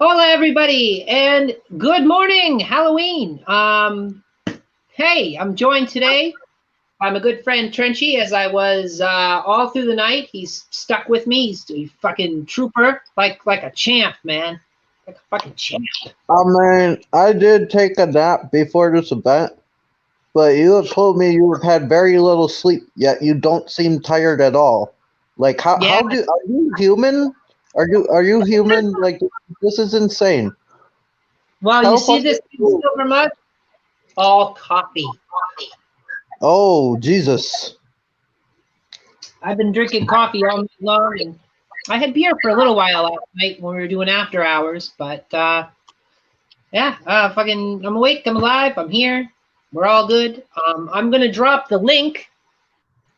Hola, everybody, and good morning, Halloween. Hey, I'm joined today by my good friend Trenchy, as I was all through the night. He's stuck with me. He's a fucking trooper, like a champ, man, like a fucking champ. Man, I did take a nap before this event, but you have told me you have had very little sleep, yet you don't seem tired at all. Like Yeah. are you human? Are you human? Like this is insane. Well, you How see fucking this silver mug? All coffee. Oh Jesus. I've been drinking coffee all night long, and I had beer for a little while last night when we were doing after hours, but yeah, fucking, I'm awake, I'm alive, I'm here. We're all good. I'm gonna drop the link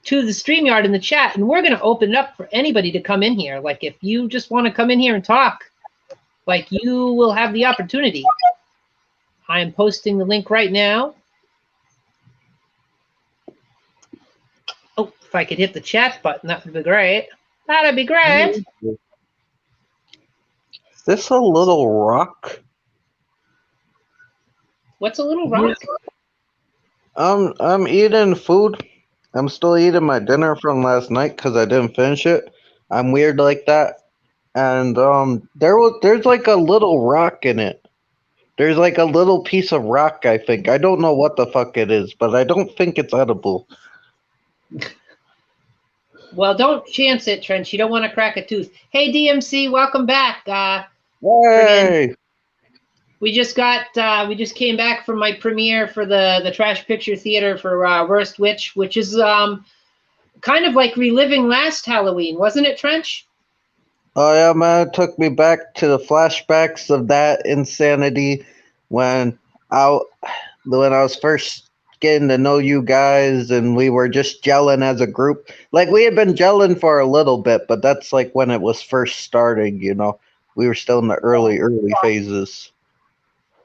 to the StreamYard in the chat, and we're gonna open it up for anybody to come in here. Like, if you just want to come in here and talk, like, you will have the opportunity. I am posting the link right now. Oh, if I could hit the chat button, that would be great. That'd be great. Is this a little rock? What's a little rock? I'm eating food. I'm still eating my dinner from last night because I didn't finish it. I'm weird like that. And there's like a little rock in it. There's like a little piece of rock, I think. I don't know what the fuck it is, but I don't think it's edible. Well, don't chance it, Trent. You don't want to crack a tooth. Hey, DMC, welcome back. Friggin', Hey! we just came back from my premiere for the Trash Picture Theater for Worst Witch, which is kind of like reliving last Halloween, wasn't it, Trench? Oh yeah, man, it took me back to the flashbacks of that insanity when I when I was first getting to know you guys and we were just gelling as a group. Like we had been gelling for a little bit, but that's like when it was first starting, you know. We were still in the early phases.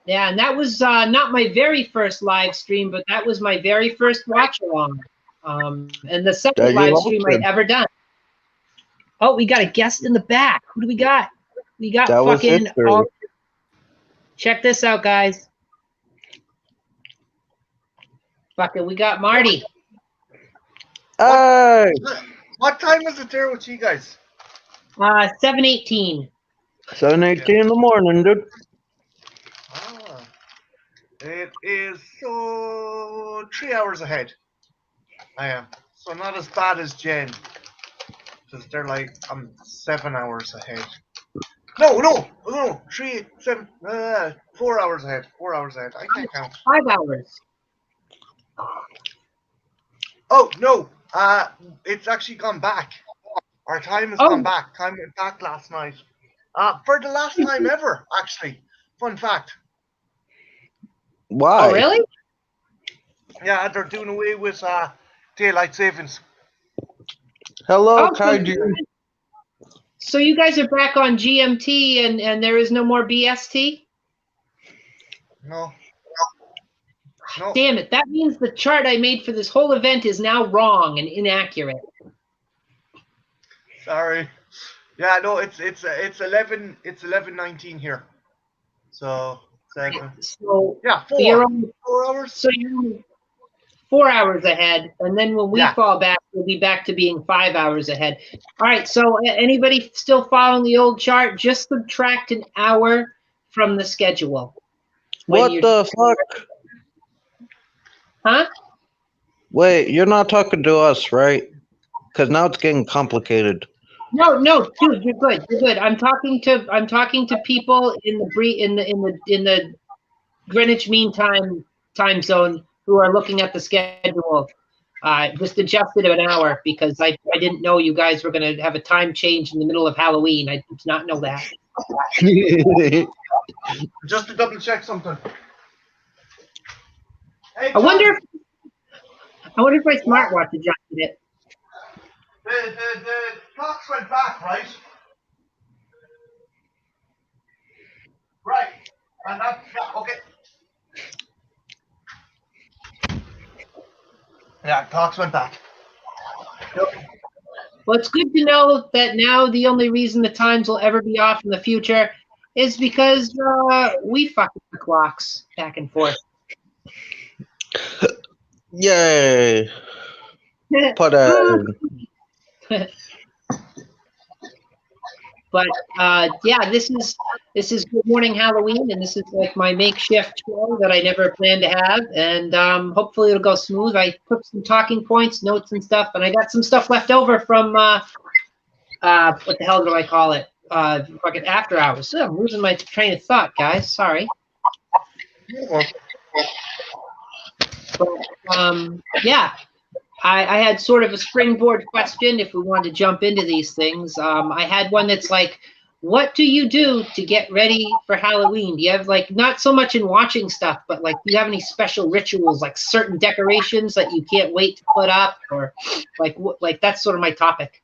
Yeah, and that was not my very first live stream, but that was my very first watch along, and the second That live you stream I'd hosted. ever done. Oh, we got a guest in the back. Who do we got? We got That was fucking history. all. Check this out, guys. Fucking, we got Marty. What Hey! what time is it there with you guys? 7:18. 7:18 in the morning, dude. Ah, it is so 3 hours ahead. I am. So not as bad as Jen. Because they're like, I'm 7 hours ahead. No. 4 hours ahead. 4 hours ahead. I can't count. 5 hours. Oh, no. It's actually gone back. Our time has gone Oh, back. Time went back last night. For the last time ever, actually. Fun fact. oh, Why? really? Yeah, they're doing away with daylight savings. Hello, Oh, Kaiju. so you guys are back on GMT, and there is no more BST? No. No. Damn it! That means the chart I made for this whole event is now wrong and inaccurate. Sorry. Yeah, no, it's 11:19 here. So 7. So Yeah, you're 4. only 4 hours. so you're only 4 hours ahead, and then when we Yeah. fall back, we'll be back to being 5 hours ahead. All right. So anybody still following the old chart? Just subtract an hour from the schedule when What you're. the fuck? Huh? Wait, you're not talking to us, right? Because now it's getting complicated. No, dude, you're good. You're good. I'm talking to people in the Greenwich Mean time zone who are looking at the schedule. Just adjusted an hour because I didn't know you guys were going to have a time change in the middle of Halloween. I did not know that. Just to double check something. Hey, I wonder John. if I wonder if my smartwatch adjusted it. The clocks went back, right? Right. And okay. Yeah, clocks went back. Well, it's good to know that now the only reason the times will ever be off in the future is because we fucking the clocks back and forth. Yay! Put a But yeah, this is Good Morning Halloween, and this is like my makeshift show that I never planned to have, and hopefully it'll go smooth. I put some talking points, notes, and stuff, and I got some stuff left over from what the hell do I call it? Fucking after hours. Oh, I'm losing my train of thought, guys. Sorry. But yeah. I had sort of a springboard question if we wanted to jump into these things. I had one that's like, what do you do to get ready for Halloween? Do you have like, not so much in watching stuff, but like, do you have any special rituals, like certain decorations that you can't wait to put up, or like that's sort of my topic.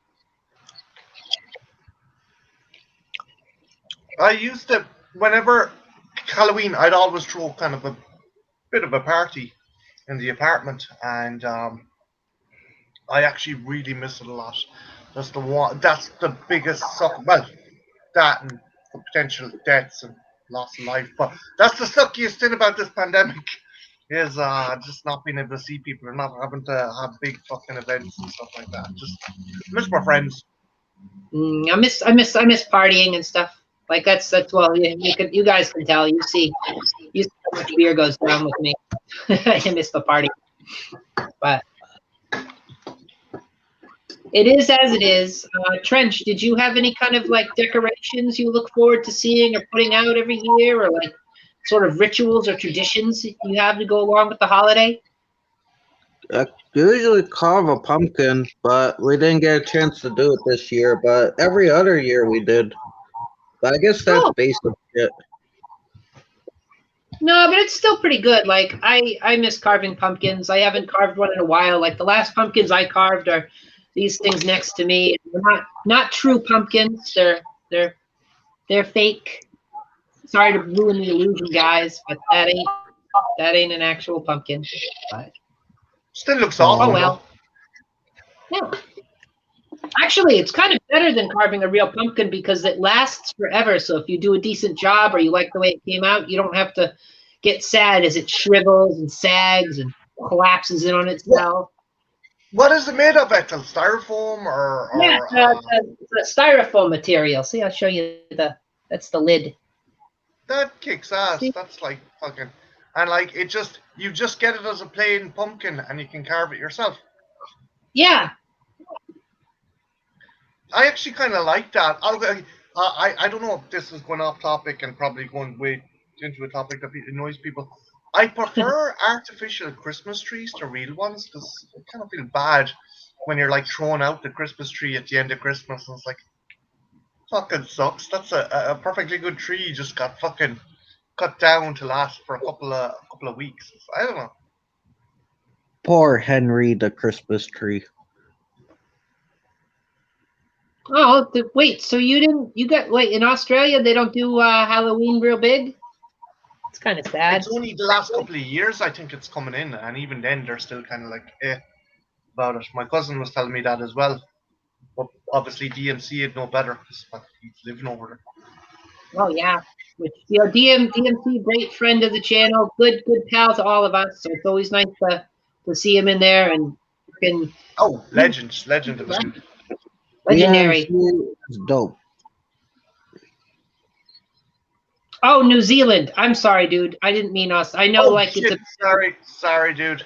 I used to, whenever Halloween, I'd always throw kind of a bit of a party in the apartment, and I actually really miss it a lot. That's the one. That's the biggest suck. Well, that and the potential deaths and loss of life. But that's the suckiest thing about this pandemic is just not being able to see people and not having to have big fucking events and stuff like that. Just miss my friends. I miss partying and stuff. Like that's well, you guys can tell. You see how much beer goes down with me. I miss the party, but. It is as it is. Trench, did you have any kind of like decorations you look forward to seeing or putting out every year, or like sort of rituals or traditions you have to go along with the holiday? I usually carve a pumpkin, but we didn't get a chance to do it this year. But every other year we did. But I guess that's basic shit. No, but it's still pretty good. Like I miss carving pumpkins. I haven't carved one in a while. Like the last pumpkins I carved are these things next to me. They're not true pumpkins. They're fake. Sorry to ruin the illusion, guys, but that ain't an actual pumpkin. But still looks awesome. Oh well. Yeah. Actually, it's kind of better than carving a real pumpkin because it lasts forever. So if you do a decent job or you like the way it came out, you don't have to get sad as it shrivels and sags and collapses in on itself. What is it made of, Ethel? Styrofoam or yeah, the styrofoam material. See, I'll show you that's the lid. That kicks ass. See? That's like fucking, and like you just get it as a plain pumpkin and you can carve it yourself. Yeah. I actually kind of like that. I don't know if this is going off topic and probably going way into a topic that annoys people. I prefer artificial Christmas trees to real ones because I kind of feel bad when you're like throwing out the Christmas tree at the end of Christmas and it's like, fucking sucks. That's a perfectly good tree just got fucking cut down to last for a couple of weeks. I don't know. Poor Henry the Christmas tree. Oh, wait, so in Australia they don't do Halloween real big? It's kind of sad. It's only the last couple of years I think it's coming in, and even then they're still kind of like about it. My cousin was telling me that as well, but obviously DMC had no better because he's living over there. Oh yeah, which DMC, great friend of the channel, good pal to all of us. So it's always nice to see him in there and freaking. Oh, legend of a dude. Legendary. Yeah, dope. Oh, New Zealand. I'm sorry, dude. I didn't mean us. I know, shit. It's sorry, dude.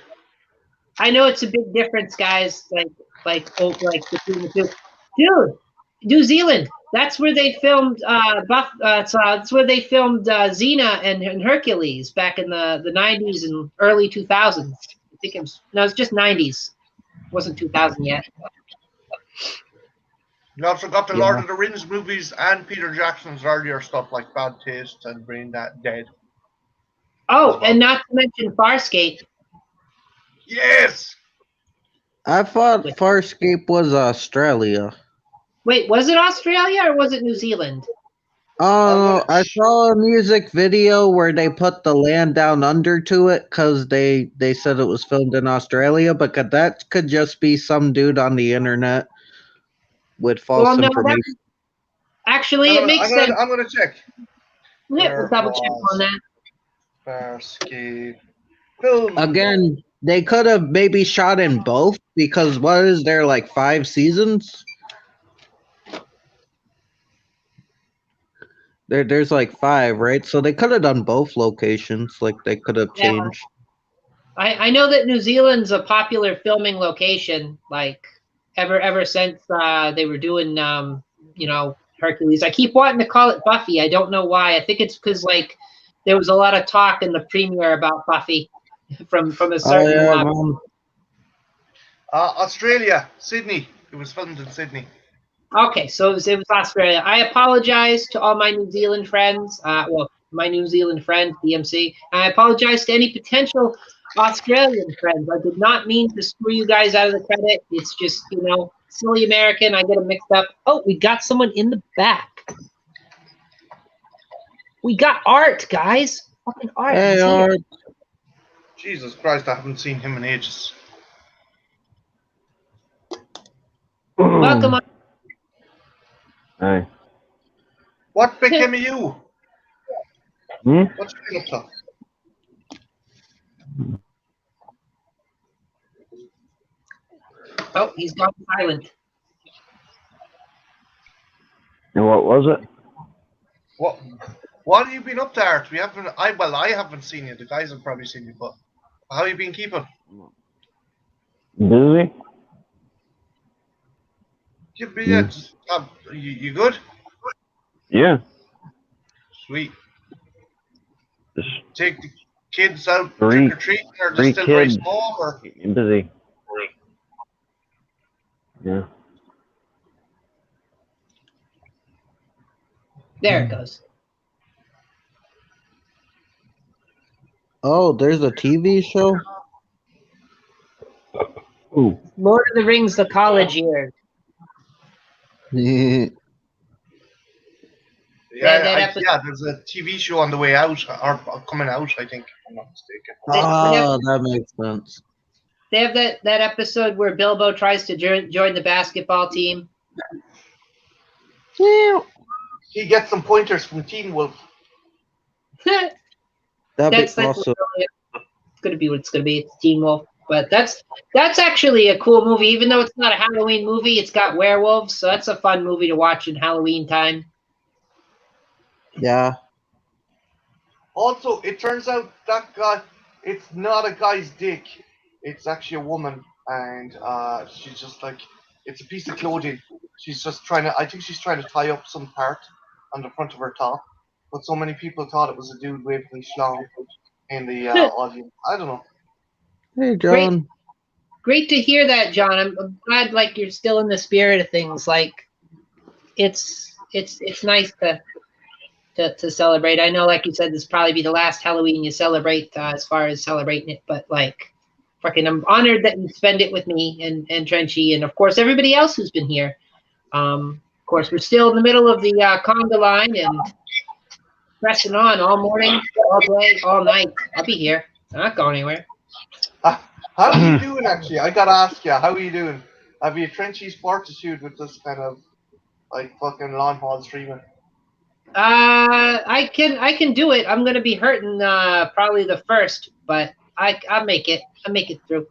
I know it's a big difference, guys. Like between the two. Dude, New Zealand. That's where they filmed. That's where they filmed Xena and Hercules back in the 90s and early 2000s. I think it's just 90s. It wasn't 2000 yet. You also got the Lord of the Rings movies and Peter Jackson's earlier stuff like Bad Taste and Brain Dead. Oh, and not to mention Farscape. Yes! I thought Farscape was Australia. Wait, was it Australia or was it New Zealand? Oh, I saw a music video where they put the land down under to it because they said it was filmed in Australia, but that could just be some dude on the internet with false information. Actually, it makes sense. I'm going to check. Yeah, we'll double check on that. Farscape film. Again, they could have maybe shot in both because what is there, like 5 seasons? There's like 5, right? So they could have done both locations. Like they could have Yeah. changed. I know that New Zealand's a popular filming location, like ever since they were doing Hercules. I keep wanting to call it Buffy. I don't know why. I think it's because like there was a lot of talk in the premiere about Buffy from a certain. Oh yeah, man. Australia, Sydney. It was filmed in Sydney. Okay, so it was Australia. I apologize to all my New Zealand friends. My New Zealand friend, DMC. I apologize to any potential Australian friends. I did not mean to screw you guys out of the credit. It's just, silly American. I get them mixed up. Oh, we got someone in the back. We got Art, guys. Fucking Art. Hey, He's here. Art. Jesus Christ, I haven't seen him in ages. Welcome, Art. Hi. What became of you? Hmm? What's you been up to? Oh, he's gone silent. And what was it? What have you been up to, Art? I haven't seen you. The guys have probably seen you, but how you been keeping? Busy? You good? Yeah. Sweet. Just Take the kids out Three- trick or treating, or three they're still very kids. small, or busy. Yeah. There it goes. Oh, there's a TV show. Ooh. Lord of the Rings, the college years. Yeah. There's a TV show on the way out, or coming out, I think, if I'm not mistaken. Oh, that makes sense. They have that episode where Bilbo tries to join the basketball team. He gets some pointers from Teen Wolf. That's That's also it's gonna be what it's gonna be. It's Teen Wolf, but that's actually a cool movie. Even though it's not a Halloween movie, it's got werewolves, so that's a fun movie to watch in Halloween time. yeah. Also, it turns out that guy, it's not a guy's dick. It's actually a woman, and she's just like, it's a piece of clothing. She's just I think she's trying to tie up some part on the front of her top. But so many people thought it was a dude waving his schlong in the audience. I don't know. Hey, John. Great to hear that, John. I'm glad like you're still in the spirit of things. Like it's nice to celebrate. I know, like you said, this will probably be the last Halloween you celebrate as far as celebrating it. But like, fucking, I'm honored that you spend it with me and Trenchy, and of course everybody else who's been here. Of course, we're still in the middle of the conga line and pressing on all morning, all day, all night. I'll be here. I'm not going anywhere. How are you doing, actually? I gotta ask you, how are you doing? Have you Trenchy's fortitude with this kind of like fucking lawn haul streaming? I can do it. I'm gonna be hurting probably the first, but I'll make it. I'll make it through.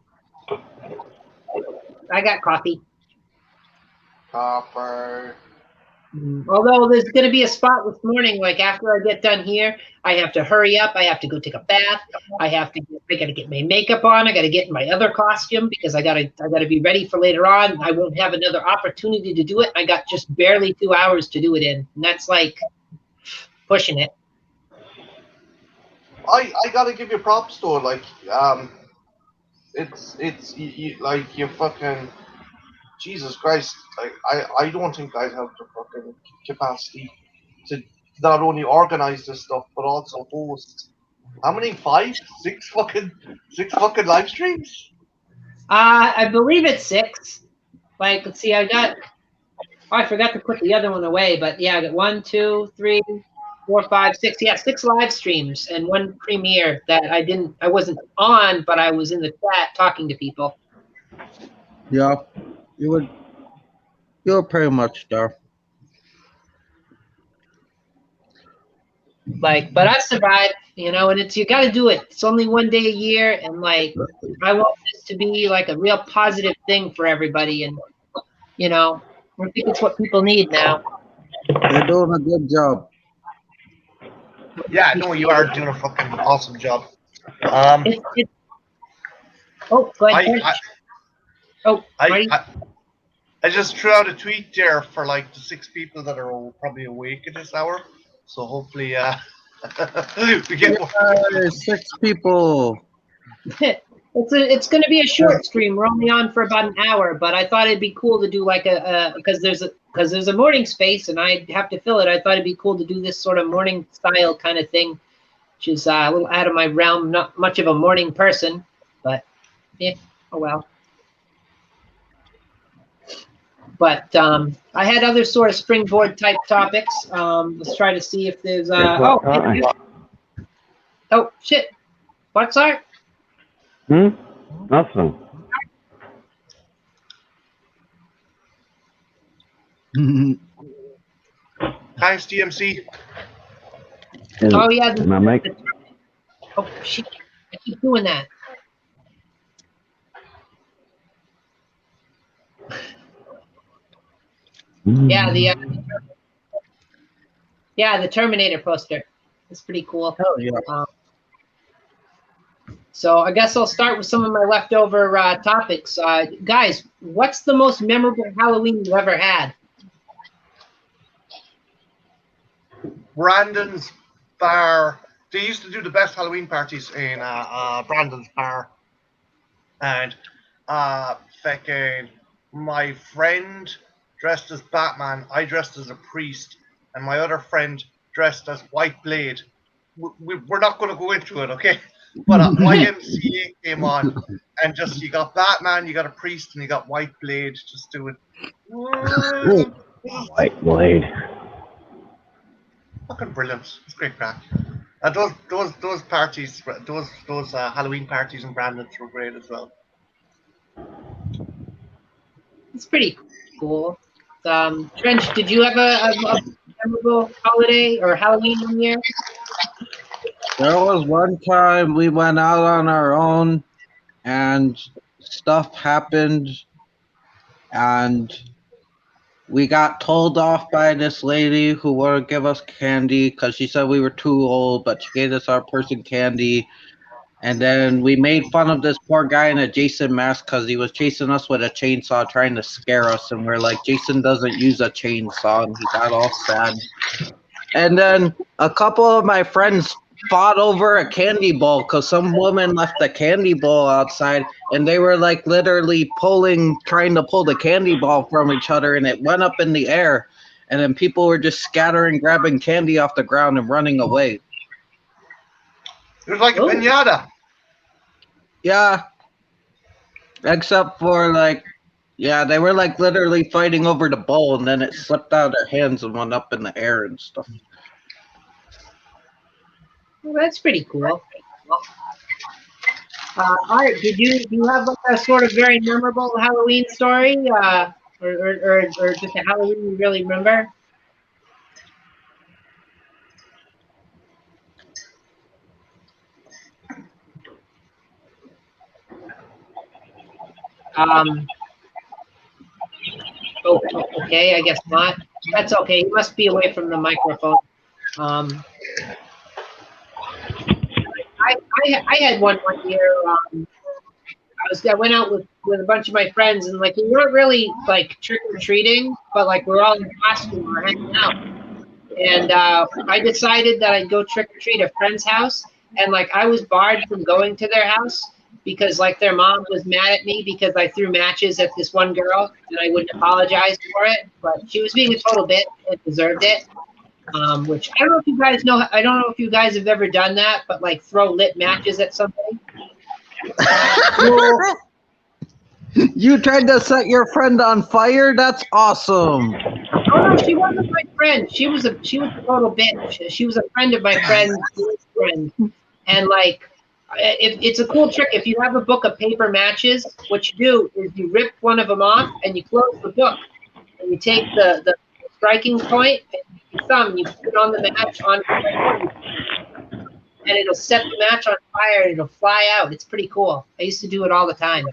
I got coffee. Copper. Although there's going to be a spot this morning, like after I get done here, I have to hurry up. I have to go take a bath. I got to get my makeup on. I got to get in my other costume because I got to be ready for later on. I won't have another opportunity to do it. I got just barely 2 hours to do it in, and that's like pushing it. I gotta give you props though. Like it's like you fucking Jesus Christ. Like I don't think I have the fucking capacity to not only organize this stuff but also host. How many? 5, 6 fucking live streams? I believe it's 6. Like, let's see, I forgot to put the other one away, but yeah, I got 1, 2, 3, 4, 5, 6. Yeah, 6 live streams and 1 premiere that I wasn't on, but I was in the chat talking to people. Yeah. You were pretty much there. Like, but I survived, you know, and it's, you got to do it. It's only one day a year. And like, I want this to be like a real positive thing for everybody. And, you know, I think it's what people need now. You're doing a good job. Yeah, no, you are doing a fucking awesome job. Oh, go ahead. I just threw out a tweet there for like the 6 people that are probably awake at this hour. So hopefully, we get more. 6 people. It's going to be a short stream. We're only on for about an hour, but I thought it'd be cool to do like because there's a morning space and I have to fill it. I thought it'd be cool to do this sort of morning style kind of thing, which is a little out of my realm. Not much of a morning person, but yeah, oh well. But I had other sort of springboard type topics. Let's try to see if there's oh shit, what's that? Nothing. Thanks, DMC. Oh yeah. My mic. Oh shit! I keep doing that. Yeah, the Terminator poster. It's pretty cool. Hell yeah. So I guess I'll start with some of my leftover topics. Guys, what's the most memorable Halloween you ever had? Brandon's bar. They used to do the best Halloween parties in Brandon's bar, and fucking my friend dressed as Batman. I dressed as a priest, and my other friend dressed as White Blade. We're not going to go into it, okay? But YMCA came on, and just you got Batman, you got a priest, and you got White Blade. Just do it. White Blade. Fucking brilliant! It's great crack. Those parties, those Halloween parties in Brandon were great as well. It's pretty cool. Trench, did you have a memorable holiday or Halloween one year? There was one time we went out on our own and stuff happened and we got told off by this lady who wouldn't give us candy because she said we were too old, but she gave us our person candy. And then we made fun of this poor guy in a Jason mask because he was chasing us with a chainsaw trying to scare us. And we're like, Jason doesn't use a chainsaw. And he got all sad. And then a couple of my friends fought over a candy bowl because some woman left a candy bowl outside. And they were like literally trying to pull the candy ball from each other. And it went up in the air. And then people were just scattering, grabbing candy off the ground and running away. It was like a piñata. Yeah. Except for they were like literally fighting over the bowl and then it slipped out of their hands and went up in the air and stuff. Well, that's pretty cool. Art, do you have a sort of very memorable Halloween story, or just a Halloween you really remember? Okay, I guess not. That's okay. You must be away from the microphone. I had one year. I went out with a bunch of my friends, and like we weren't really like trick or treating, but like we're all in costume, we're hanging out. And I decided that I'd go trick or treat at a friend's house, and like I was barred from going to their house because like their mom was mad at me because I threw matches at this one girl and I wouldn't apologize for it, but she was being a total bitch and deserved it. Which I don't know if you guys know. I don't know if you guys have ever done that, but like throw lit matches at somebody. You tried to set your friend on fire? That's awesome. Oh no, she wasn't my friend. She was a total bitch. She was a friend of my friend's friend, and like. It's a cool trick. If you have a book of paper matches, what you do is you rip one of them off and you close the book, and you take the striking point, and your thumb, you put it on the match on and it'll set the match on fire and it'll fly out. It's pretty cool. I used to do it all the time.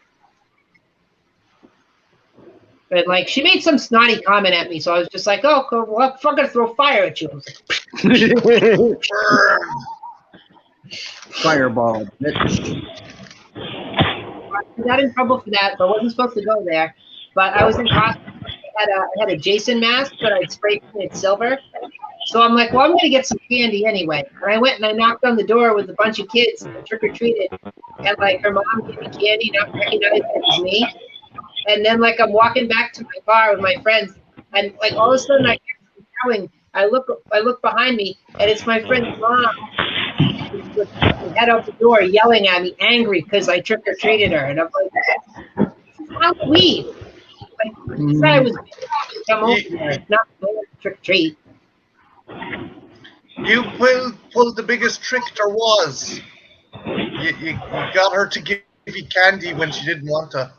But like, she made some snotty comment at me, so I was just like, "Oh, well, I'm gonna throw fire at you." I was like, Fireball, bitch. I got in trouble for that, so I wasn't supposed to go there. But I was in costume. I had a Jason mask, but I'd spray painted silver. So I'm like, well, I'm gonna get some candy anyway. And I went and I knocked on the door with a bunch of kids, trick or treated, and like her mom gave me candy, not recognizing it was me. And then like I'm walking back to my car with my friends, and like all of a sudden I hear something yelling. I look behind me, and it's my friend's mom with her head out the door, yelling at me, angry because I trick or treated her. And I'm like, it's Halloween. Like, I said I was come over there, not trick or treat. You pulled the biggest trick there was. You got her to give you candy when she didn't want to.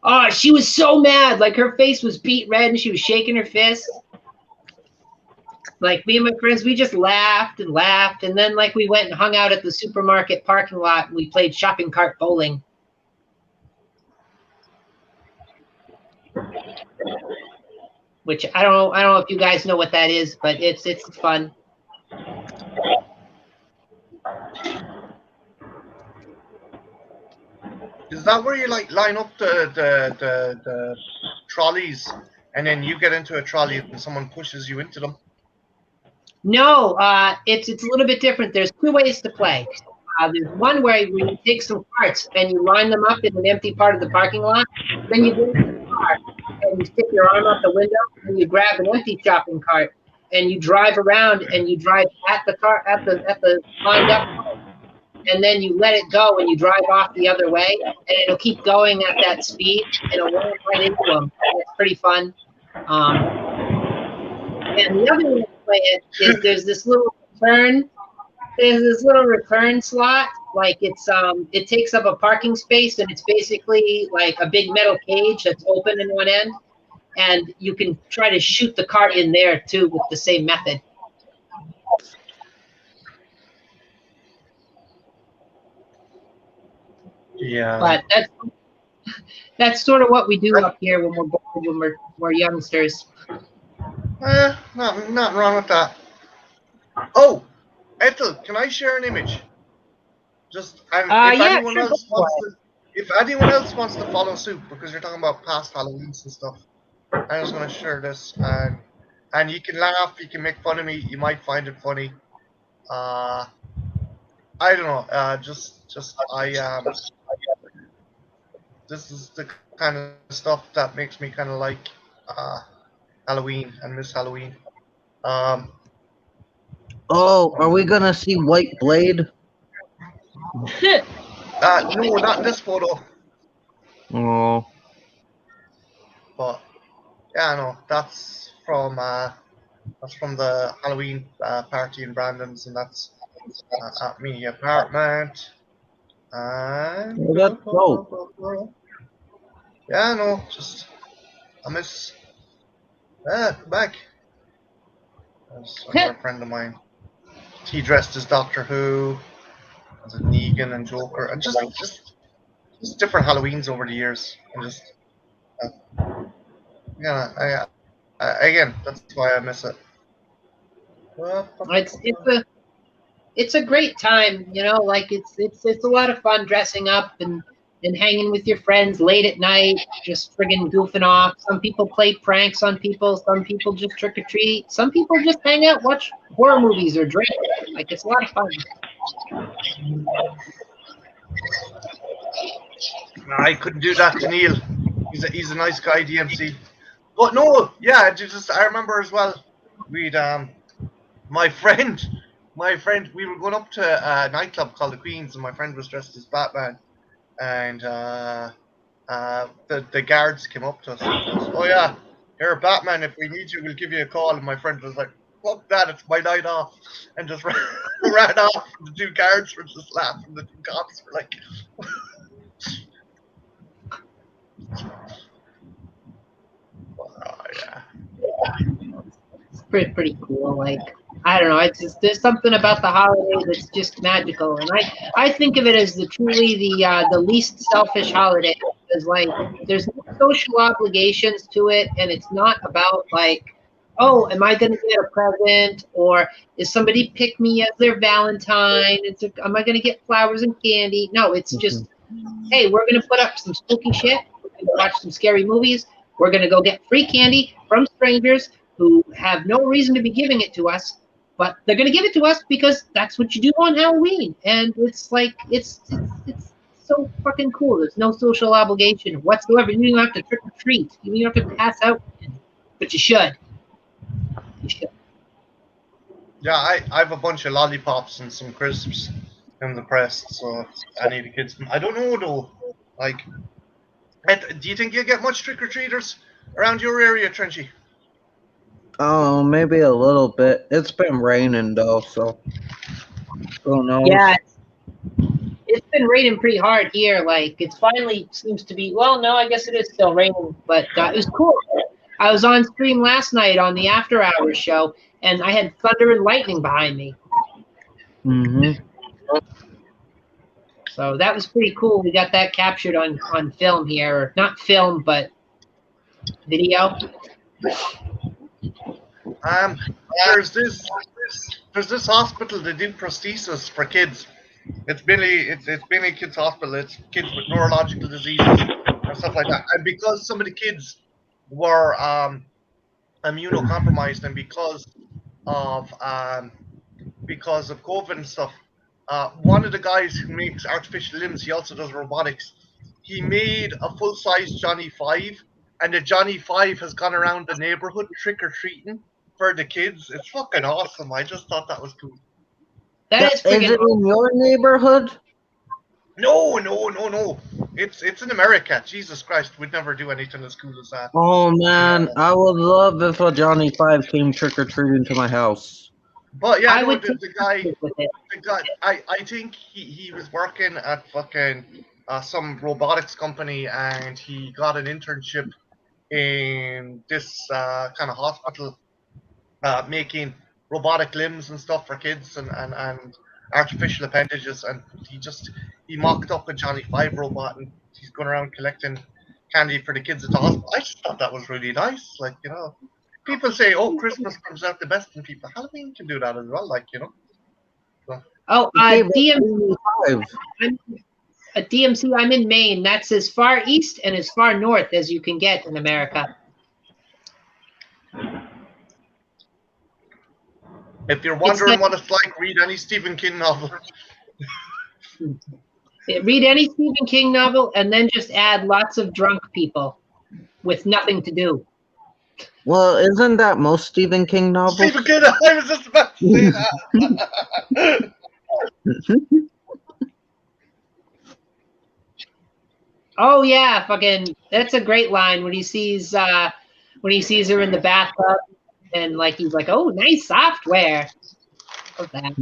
Oh, she was so mad. Like her face was beet red and she was shaking her fist. Like me and my friends, we just laughed and laughed. And then like we went and hung out at the supermarket parking lot and we played shopping cart bowling. Which I don't know if you guys know what that is, but it's fun. Is that where you like line up the trolleys and then you get into a trolley and someone pushes you into them? No, it's a little bit different. There's two ways to play. There's one way where you take some carts and you line them up in an empty part of the parking lot. Then you go to the car and you stick your arm out the window and you grab an empty shopping cart and you drive around and you drive at the car at the lined up part. And then you let it go and you drive off the other way and it'll keep going at that speed and it'll run right into them. It's pretty fun. And the other way to play it is there's this little return slot. Like it takes up a parking space and it's basically like a big metal cage that's open in one end. And you can try to shoot the cart in there too with the same method. Yeah. But that's sort of what we do up here when we're youngsters. Nothing wrong with that. Oh, Ethel, can I share an image? Just if anyone else wants to follow suit, because you're talking about past Halloweens and stuff, I'm just gonna share this and you can laugh, you can make fun of me, you might find it funny. I don't know. This is the kind of stuff that makes me kind of like Halloween and miss Halloween. Oh, are we gonna see White Blade? No, not in this photo. Oh, But yeah, no, that's from the Halloween party in Brandon's, and that's at me apartment. And well, that's dope. yeah, no, just I miss. Come back. That's another friend of mine. He dressed as Doctor Who, as a Negan and Joker, and just different Halloweens over the years, and just yeah, again, that's why I miss it. It's a great time, you know, like it's a lot of fun dressing up and hanging with your friends late at night, just friggin' goofing off. Some people play pranks on people, some people just trick or treat, some people just hang out, watch horror movies or drink. Like it's a lot of fun. I couldn't do that to Neil. He's a nice guy, DMC. But no, yeah, I remember as well. We'd my friend, we were going up to a nightclub called the Queens, and my friend was dressed as Batman, and the guards came up to us and goes, "Oh yeah, you're Batman. If we need you, we'll give you a call." And my friend was like, "Fuck that! It's my night off," and just ran off. The two guards were just laughing. The two cops were like. Oh, yeah. pretty cool. Like, I don't know, it's just, there's something about the holiday that's just magical, and I think of it as truly the least selfish holiday, because like there's no social obligations to it, and it's not about like, oh, am I going to get a present, or is somebody pick me as their Valentine? Am I going to get flowers and candy? No, it's just, hey, we're going to put up some spooky shit. We're going to watch some scary movies. We're going to go get free candy from strangers who have no reason to be giving it to us, but they're going to give it to us because that's what you do on Halloween. And it's like, it's so fucking cool. There's no social obligation whatsoever. You don't have to trick or treat. You don't have to pass out, but you should. You should. Yeah, I have a bunch of lollipops and some crisps in the press, so I need the kids. I don't know though. Like, do you think you get much trick or treaters around your area, Trenchy? Oh, maybe a little bit. It's been raining though, so who knows? Yeah, it's been raining pretty hard here. Like, it finally seems to be. Well, no, I guess it is still raining, but it was cool. I was on stream last night on the After Hours show, and I had thunder and lightning behind me. Mm-hmm. So that was pretty cool. We got that captured on film here, or not film, but video. There's this hospital that do prosthesis for kids. It's mainly kids hospital. It's kids with neurological diseases and stuff like that. And because some of the kids were immunocompromised, and because of COVID and stuff, one of the guys who makes artificial limbs, he also does robotics. He made a full-size Johnny Five, and the Johnny Five has gone around the neighborhood trick-or-treating for the kids. It's fucking awesome. I just thought that was cool. That is Is it in your neighborhood? No. It's in America. Jesus Christ, we'd never do anything as cool as that. Oh man, I would love if a Johnny Five came trick or treating to my house. But yeah, I no, would the guy, I think he was working at fucking some robotics company, and he got an internship in this kind of hospital, making robotic limbs and stuff for kids and artificial appendages, and he mocked up a Johnny Five robot, and he's going around collecting candy for the kids at the hospital. I just thought that was really nice. Like, you know, people say, oh, Christmas comes out the best in people. Halloween can do that as well, like, you know. So. Oh, DMC. At DMC, I'm in Maine. That's as far east and as far north as you can get in America. If you're wondering what it's like, read any Stephen King novel. Read any Stephen King novel, and then just add lots of drunk people with nothing to do. Well, isn't that most Stephen King novels? Stephen King, I was just about to say that. Oh yeah, fucking, that's a great line when he sees her in the bathtub, and like he's like, oh, nice software. Love that.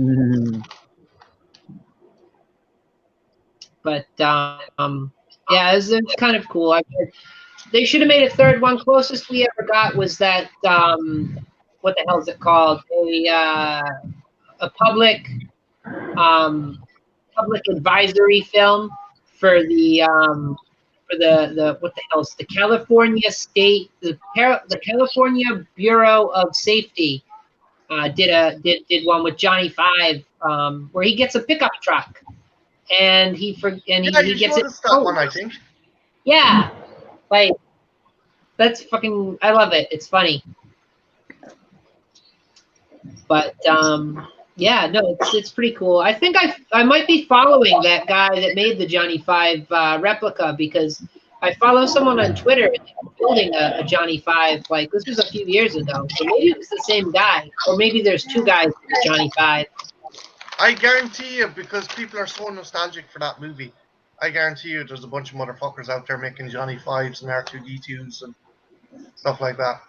But yeah, it's kind of cool. They should have made a third one. Closest we ever got was that what the hell is it called? A public advisory film for the what the hell is the California State the California Bureau of Safety did one with Johnny Five where he gets a pickup truck and he gets it. That one, I think. Yeah, like that's fucking. I love it. It's funny, but yeah, no, it's pretty cool. I think I might be following that guy that made the Johnny Five replica because I follow someone on Twitter building a Johnny Five. Like this was a few years ago, so maybe it was the same guy, or maybe there's two guys with Johnny Five. I guarantee you, because people are so nostalgic for that movie, I guarantee you there's a bunch of motherfuckers out there making Johnny Fives and R2D2s and stuff like that.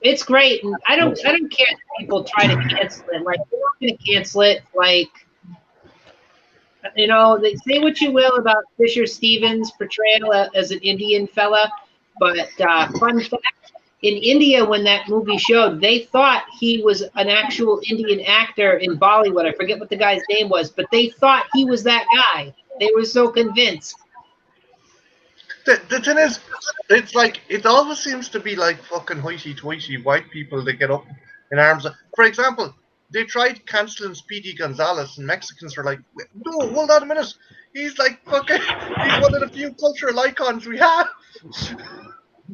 It's great, and I don't care if people try to cancel it. Like, they're not going to cancel it. Like, you know, they say what you will about Fisher Stevens' portrayal as an Indian fella, but fun fact, in India, when that movie showed, they thought he was an actual Indian actor in Bollywood. I forget what the guy's name was, but they thought he was that guy. They were so convinced. The thing is, it's like it always seems to be like fucking hoity-toity white people that get up in arms. For example, they tried canceling Speedy Gonzalez, and Mexicans were like, "No, hold on a minute. He's like fucking. He's one of the few cultural icons we have."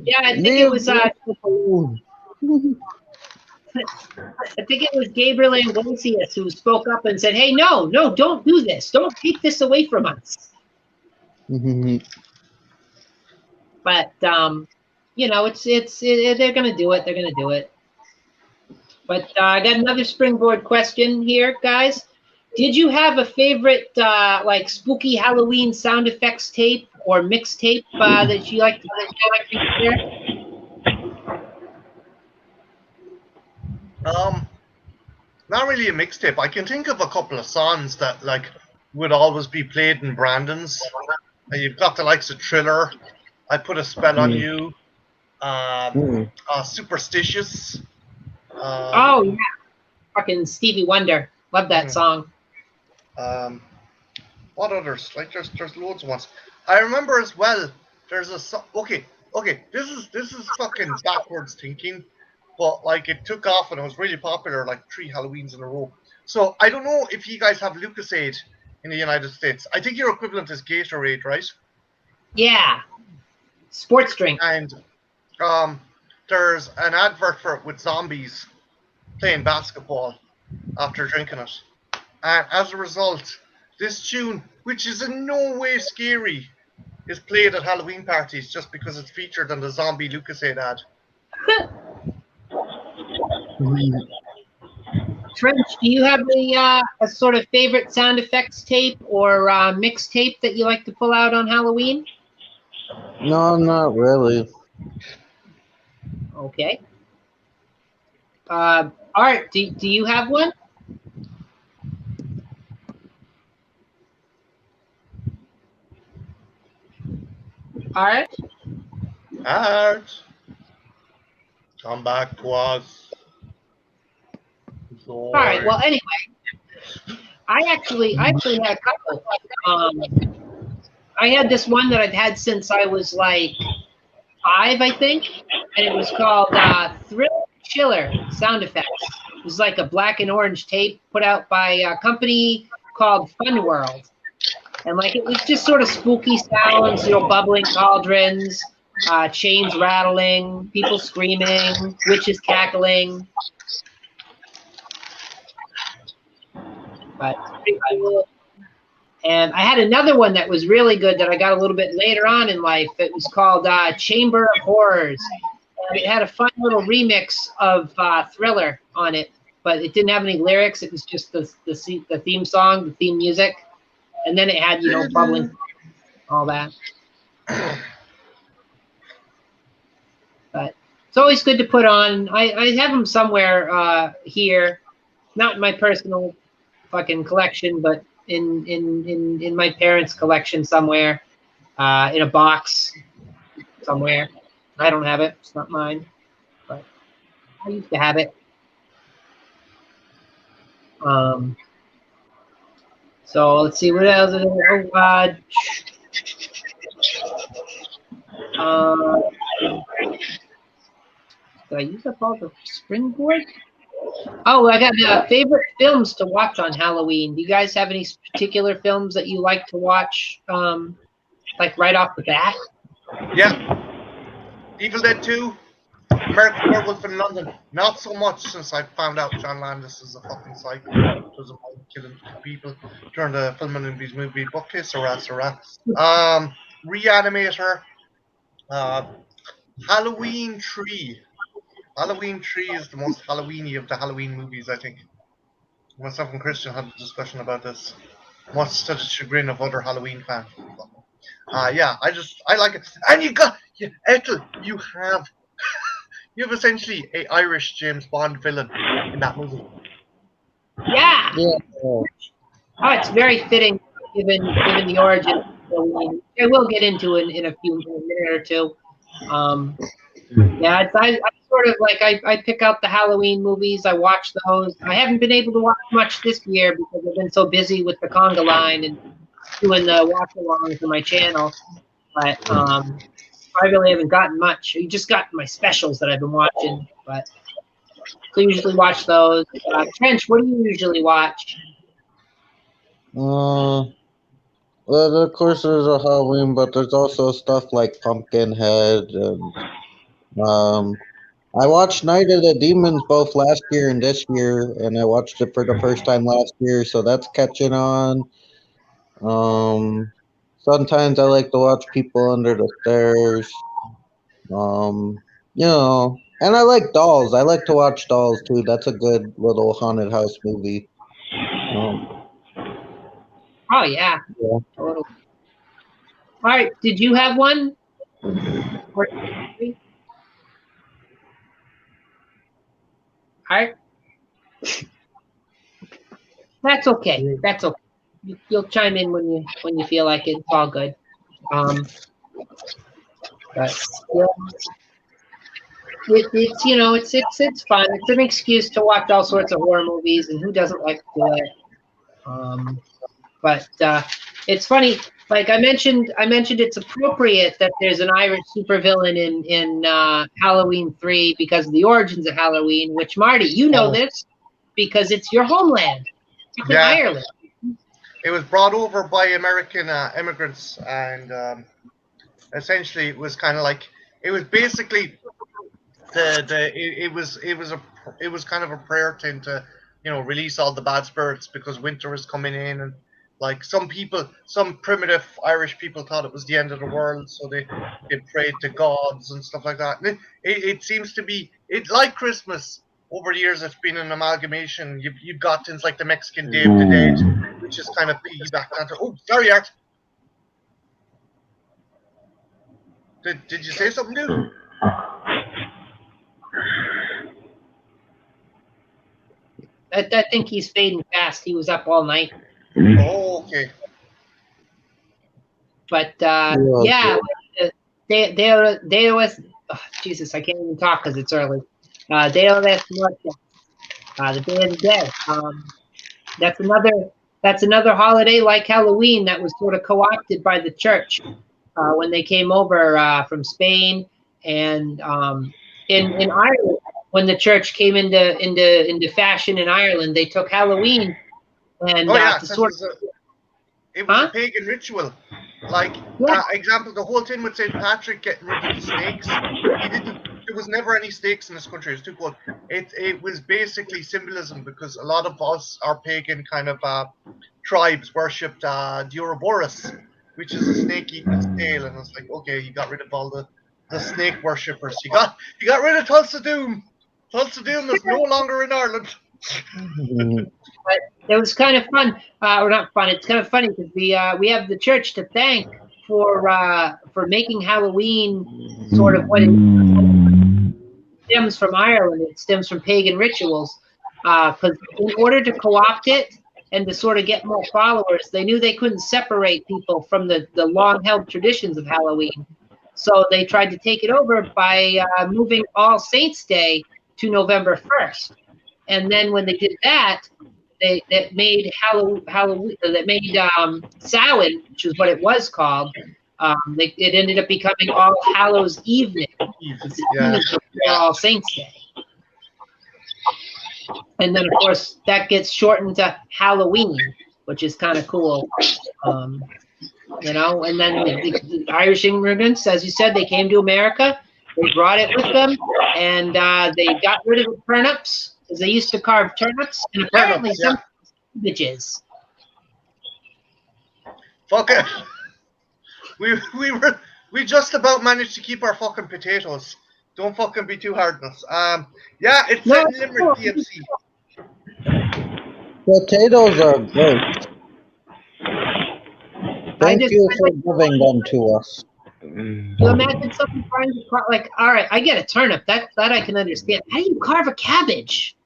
Yeah, I think it was. I think it was Gabriel Iglesias who spoke up and said, "Hey, no, don't do this. Don't take this away from us." But you know, they're gonna do it. They're gonna do it. But I got another springboard question here, guys. Did you have a favorite like spooky Halloween sound effects tape or mixtape that you like to share? Not really a mixtape. I can think of a couple of songs that like would always be played in Brandon's. You've got the likes of Thriller, I Put a Spell on You, Superstitious. Oh yeah, fucking Stevie Wonder. Love that song. What others? Like there's loads of ones. I remember as well. There's a okay. This is fucking backwards thinking, but like it took off and it was really popular like 3 Halloweens in a row. So I don't know if you guys have Lucasade in the United States. I think your equivalent is Gatorade, right? Yeah, sports drink. And there's an advert for it with zombies playing basketball after drinking it. And as a result, this tune, which is in no way scary, is played at Halloween parties just because it's featured on the zombie Lucasade ad. Trench, do you have a sort of favorite sound effects tape or mixtape that you like to pull out on Halloween? No, not really. Okay. Art, do you have one? Art? Art, come back to us. All right. Well, anyway, I actually had a couple. I had this one that I've had since I was like 5, I think, and it was called Thriller Chiller Sound Effects. It was like a black and orange tape put out by a company called Fun World. And like it was just sort of spooky sounds, you know, bubbling cauldrons, chains rattling, people screaming, witches cackling. But pretty cool. And I had another one that was really good that I got a little bit later on in life. It was called Chamber of Horrors. And it had a fun little remix of Thriller on it, but it didn't have any lyrics. It was just the theme song, the theme music. And then it had, you know, bubbling, all that. But it's always good to put on. I have them somewhere here, not in my personal fucking collection, but in my parents' collection somewhere, in a box somewhere. I don't have it. It's not mine, but I used to have it. So let's see what else. Did I use up all the springboard? Oh, I got favorite films to watch on Halloween. Do you guys have any particular films that you like to watch, like right off the bat? Yeah. Evil Dead 2, American Werewolf in London. Not so much since I found out John Landis is a fucking psycho. Doesn't mind killing people during the filming of these movies. But Sarah. Reanimator. Halloween 3. Halloween 3 is the most Halloweeny of the Halloween movies, I think. Myself and Christian had a discussion about this, much to the chagrin of other Halloween fans. Yeah, I like it. And Ethel, you have essentially a Irish James Bond villain in that movie. Yeah. Oh, it's very fitting given the origin of Halloween. I will get into it in a minute or two. Yeah, I sort of like I pick out the Halloween movies. I watch those. I haven't been able to watch much this year because I've been so busy with the conga line and doing the watch-alongs for my channel. But I really haven't gotten much. You just got my specials that I've been watching. But so usually watch those. Trench, what do you usually watch? Well, of course, there's a Halloween, but there's also stuff like Pumpkinhead and I watched Night of the Demons both last year and this year, and I watched it for the first time last year, so that's catching on. Sometimes I like to watch People Under the Stairs. You know, and I like Dolls. I like to watch Dolls too. That's a good little haunted house movie. Oh yeah. Yeah. Totally. All right. Did you have one? All right. That's okay. That's okay. You'll chime in when you feel like it. It's all good. But yeah, it's you know it's fun. It's an excuse to watch all sorts of horror movies, and who doesn't like to do it? But it's funny. Like I mentioned it's appropriate that there's an Irish supervillain in Halloween 3 because of the origins of Halloween. Which Marty, you know this because it's your homeland, in Ireland. It was brought over by American immigrants, and essentially it was kind of like it was basically it was kind of a prayer thing to release all the bad spirits because winter was coming in, and like some primitive Irish people thought it was the end of the world, so they prayed to gods and stuff like that. And it seems to be like Christmas. Over the years, it's been an amalgamation. You've got things like the Mexican Day of the Dead, which is kind of piggybacked onto. Oh, sorry, Art. Did you say something, dude? I think he's fading fast. He was up all night. Oh, okay. But yeah, there was. Oh, Jesus, I can't even talk because it's early. Day of the Day of the Dead. That's another holiday like Halloween that was sort of co-opted by the church when they came over from Spain, and in Ireland when the church came into fashion in Ireland, they took Halloween and it was a pagan ritual. Like example, the whole thing with St. Patrick getting rid of the snakes. There was never any snakes in this country. It was too cold. It was basically symbolism because a lot of us, our pagan kind of tribes, worshipped the Ouroboros, which is a snake eating its tail. And it's like, okay, you got rid of all the snake worshippers. You got rid of Tulsa Doom. Tulsa Doom is no longer in Ireland. But it was kind of fun, or not fun. It's kind of funny because we have the church to thank for making Halloween sort of what it stems from Ireland. It stems from pagan rituals. Because in order to co-opt it and to sort of get more followers, they knew they couldn't separate people from the long-held traditions of Halloween. So they tried to take it over by moving All Saints' Day to November 1st. And then when they did that, that made Samhain, which is what it was called. It ended up becoming All Hallows Evening. All Saints Day. And then, of course, that gets shortened to Halloween, which is kind of cool. And then the Irish immigrants, as you said, they came to America. They brought it with them, and they got rid of the turnips because they used to carve turnips, and apparently some bitches. Fuck it. We just about managed to keep our fucking potatoes. Don't fucking be too hard on us. It's set in Limerick, DMC. Potatoes are great. Thank you for giving them to us. You imagine someone trying to carve, like, all right, I get a turnip. That I can understand. How do you carve a cabbage?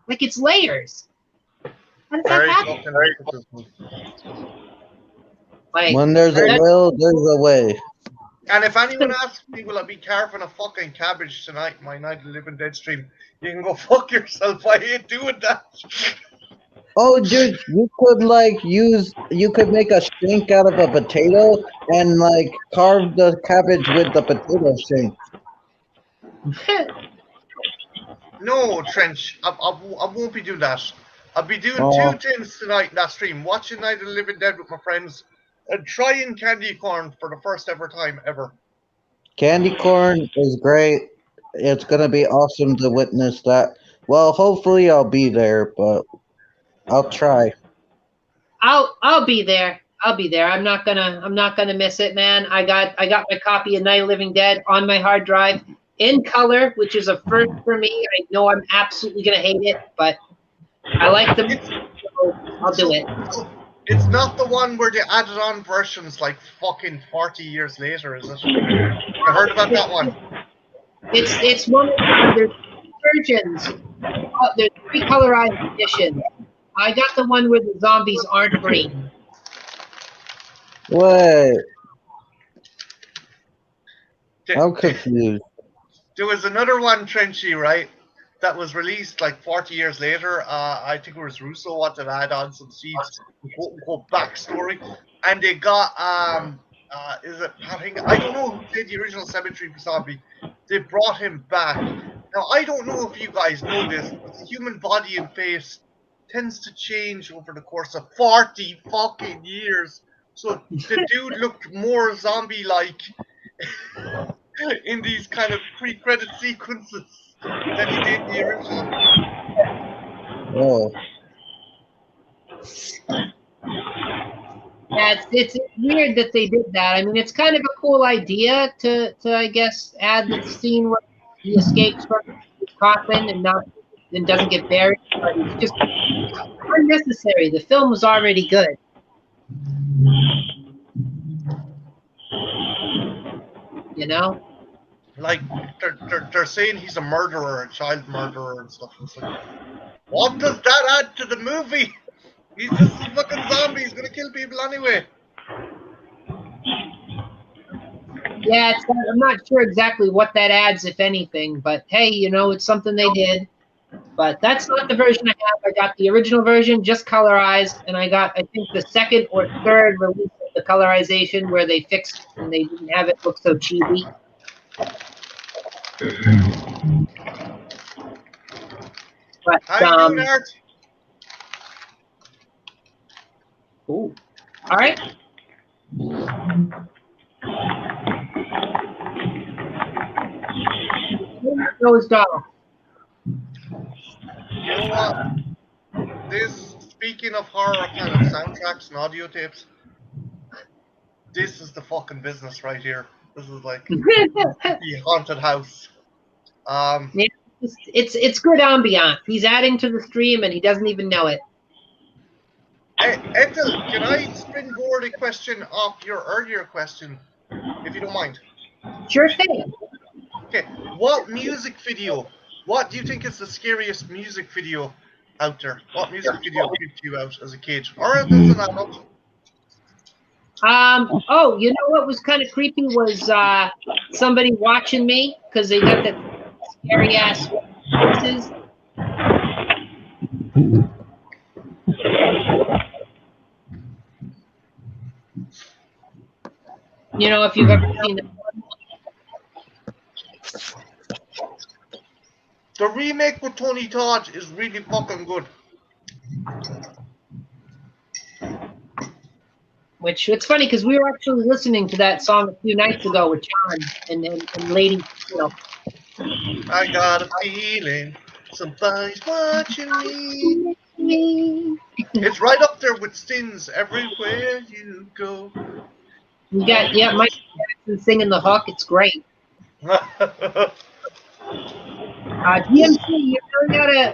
Like it's layers. How does that happen? Like, when there's a will, there's a way. And if anyone asks me, will I be carving a fucking cabbage tonight in my Night of the Living Dead stream, you can go fuck yourself. I hate doing that. Oh, dude, you could make a shank out of a potato and like carve the cabbage with the potato shank. No, Trench, I won't be doing that. I'll be doing Oh. 2 things tonight in that stream. Watching Night of the Living Dead with my friends and trying candy corn for the first ever time ever. Candy corn is great. It's gonna be awesome to witness that. Well, hopefully I'll be there, but I'll try. I'll be there. I'll be there. I'm not gonna miss it, man. I got my copy of Night of the Living Dead on my hard drive in color, which is a first for me. I know I'm absolutely gonna hate it, but I like the movie, so I'll do it. It's not the one where they added on versions like fucking 40 years later, is it? I heard about that one. It's one of there's versions. There's 3 colorized editions. I got the one where the zombies aren't green. Wait, There, I'm confused. there was another one, Trenchy, right? That was released like 40 years later. I think it was Russo wanted to add on some seeds, quote unquote backstory, and they got is it I don't know who did the original Cemetery Zombie. They brought him back. Now I don't know if you guys know this, but the human body and face tends to change over the course of 40 fucking years. So the dude looked more zombie-like in these kind of pre-credit sequences than he did in the original. Oh, Yeah, it's weird that they did that. I mean, it's kind of a cool idea to I guess add the scene where he escapes from his coffin and doesn't get buried, but it's just unnecessary. The film was already good. You know? Like they're saying he's a murderer, a child murderer and stuff. It's like, what does that add to the movie? He's just a fucking zombie. He's gonna kill people anyway. Yeah, I'm not sure exactly what that adds, if anything, but hey, you know, it's something they did. But that's not the version I have. I got the original version, just colorized, and I got, I think, the second or third release of the colorization where they fixed and they didn't have it look so cheesy. But, How you doing, Art? Ooh. All right. Goes down. You know what? This, speaking of horror kind of soundtracks and audio tapes, this is the fucking business right here. This is like the haunted house. Yeah, it's good ambiance. He's adding to the stream and he doesn't even know it. Hey, Ethel, can I springboard a question off your earlier question, if you don't mind? Sure thing. Okay, what music video? What do you think is the scariest music video out there? What music video creeped you out as a kid, or as an adult? Oh, you know what was kind of creepy was somebody watching me because they got that scary ass voices. You know, if you've ever seen them. The remake with Tony Todd is really fucking good. Which it's funny because we were actually listening to that song a few nights ago with John and Lady, you know. I got a feeling somebody's watching me. It's right up there with Stin's Everywhere You Go. You got Mike Jackson singing the hook. It's great. DMC, you really gotta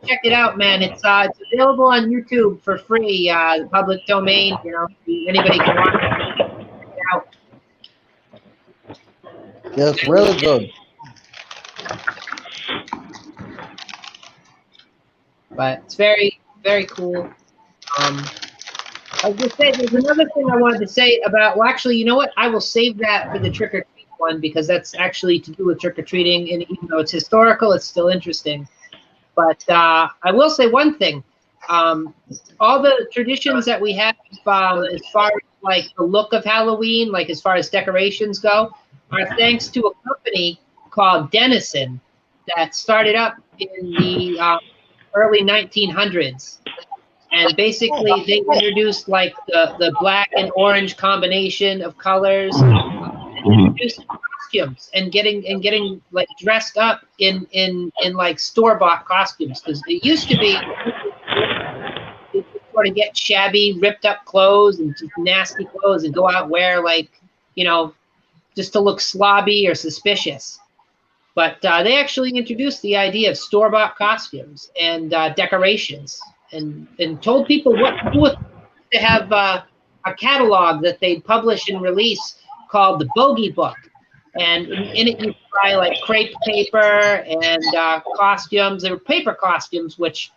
check it out, man. It's available on YouTube for free, public domain. You know, anybody can watch it. Check it out. yeah, it's really good. But it's very, very cool. I was going to say, there's another thing I wanted to say about, well, actually, you know what? I will save that for the trick or treat one because that's actually to do with trick or treating. And even though it's historical, it's still interesting. But I will say one thing. All the traditions that we have as far as like the look of Halloween, like as far as decorations go, are thanks to a company called Denison that started up in the early 1900s. And basically, they introduced like the black and orange combination of colors, introduced costumes, and getting like dressed up in like store-bought costumes, because it used to be you could sort of get shabby, ripped up clothes and just nasty clothes and go out and wear like, you know, just to look slobby or suspicious. But they actually introduced the idea of store-bought costumes and decorations, and told people what to do with them. They have a catalog that they publish and release called the Bogey Book, and in it you buy like crepe paper and costumes. They were paper costumes, which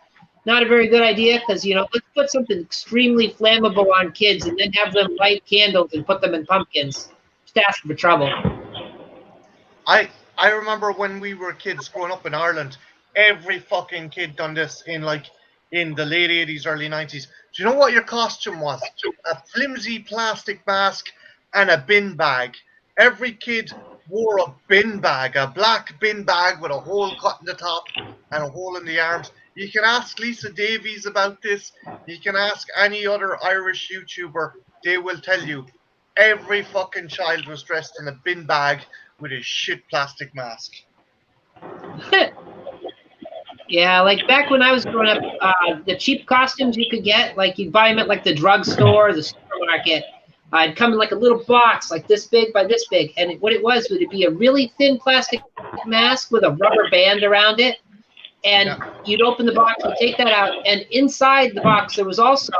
not a very good idea because, you know, let's put something extremely flammable on kids and then have them light candles and put them in pumpkins. Just asking for trouble. I remember when we were kids growing up in Ireland, every fucking kid done this in the late 80s, early 90s. Do you know what your costume was? A flimsy plastic mask and a bin bag. Every kid wore a bin bag, a black bin bag with a hole cut in the top and a hole in the arms. You can ask Lisa Davies about this. You can ask any other Irish YouTuber. They will tell you every fucking child was dressed in a bin bag with a shit plastic mask. Yeah, like back when I was growing up, the cheap costumes you could get, like you'd buy them at like the drugstore, the supermarket. I'd come in like a little box, like this big by this big, and what it was would it be a really thin plastic mask with a rubber band around it, and you'd open the box, you'd take that out, and inside the box there was also,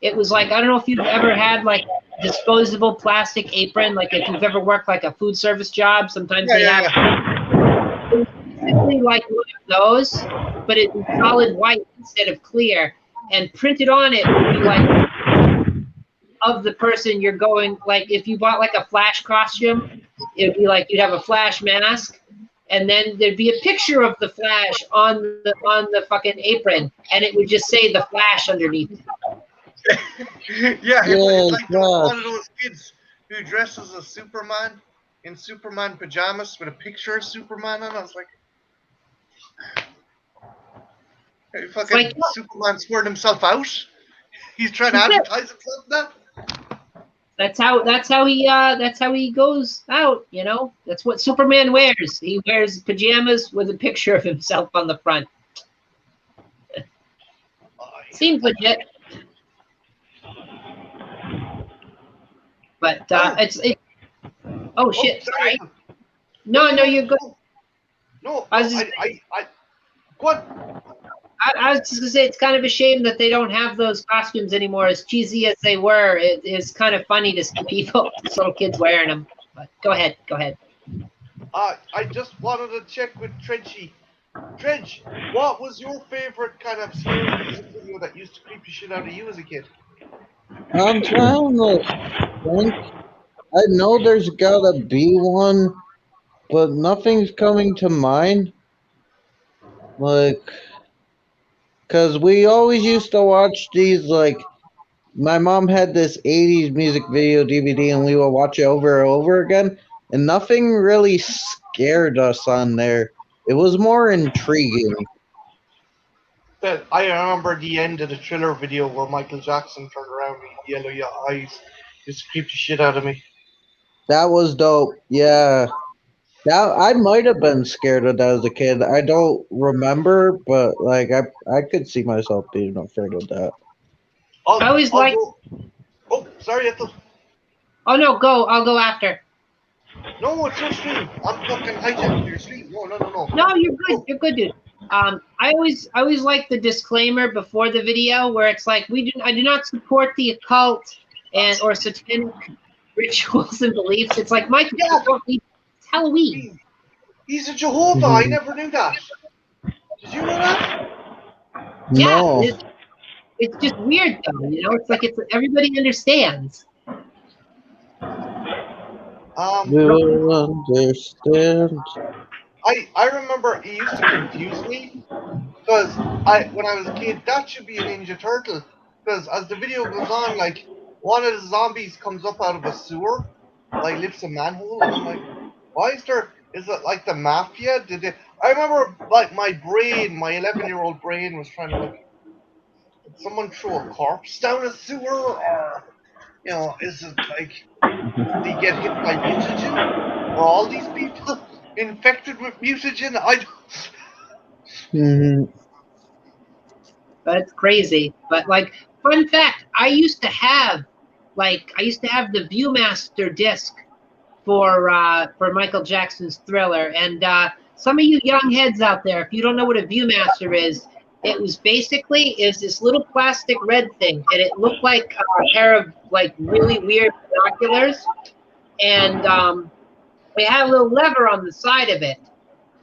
it was like, I don't know if you've ever had like a disposable plastic apron, like if you've ever worked like a food service job, sometimes they have. It was basically like one of those, but it was solid white instead of clear, and printed on it would be like of the person you're going, like if you bought like a Flash costume, it would be like you'd have a Flash mask, and then there'd be a picture of the Flash on the fucking apron, and it would just say the Flash underneath. Yeah, it's like one of those kids who dresses as Superman in Superman pajamas with a picture of Superman on. I was like, hey, fucking like, Superman squared himself out. He's trying to advertise himself now. That's how he goes out, you know. That's what Superman wears. He wears pajamas with a picture of himself on the front. Seems legit. But it's oh shit, sorry. No, you're good. No, I was just gonna say it's kind of a shame that they don't have those costumes anymore. As cheesy as they were, it is kind of funny to see people, little kids wearing them. But go ahead. I just wanted to check with Trenchy. Trench, what was your favorite kind of scary music video that used to creep the shit out of you as a kid? I'm trying to think. I know there's gotta be one, but nothing's coming to mind. Like, cause we always used to watch these, like, my mom had this 80s music video DVD and we would watch it over and over again, and nothing really scared us on there. It was more intriguing. But I remember the end of the Thriller video where Michael Jackson turned around with yellow eyes. Just creeped the shit out of me. That was dope. Yeah. I might have been scared of that as a kid. I don't remember, but like I could see myself being afraid of that. I always like. Oh, sorry, Ethel. Oh no, go. I'll go after. No, it's your stream. I'm fucking hijacking your stream. No. No, you're good. Oh. You're good, dude. I always like the disclaimer before the video where it's like I do not support the occult or satanic rituals and beliefs. It's like Michael, it's Halloween. He's a Jehovah. I never knew that. Did you know that? No. Yeah. it's just weird though, you know. It's like everybody understands. You'll understand. I remember it used to confuse me because when I was a kid, that should be a Ninja Turtle. Because as the video goes on, like one of the zombies comes up out of a sewer, like lifts a manhole, and I'm like, why is there? Is it like the mafia? Did they? I remember like my brain, my 11-year-old brain was trying to like, did someone throw a corpse down a sewer, or is it like did they get hit by mutagen? Are all these people infected with mutagen? I don't. Mhm. But it's crazy. But like, fun fact, I used to have the ViewMaster disc for Michael Jackson's Thriller. And some of you young heads out there, if you don't know what a ViewMaster is, it was basically this little plastic red thing, and it looked like a pair of like really weird binoculars, and they had a little lever on the side of it.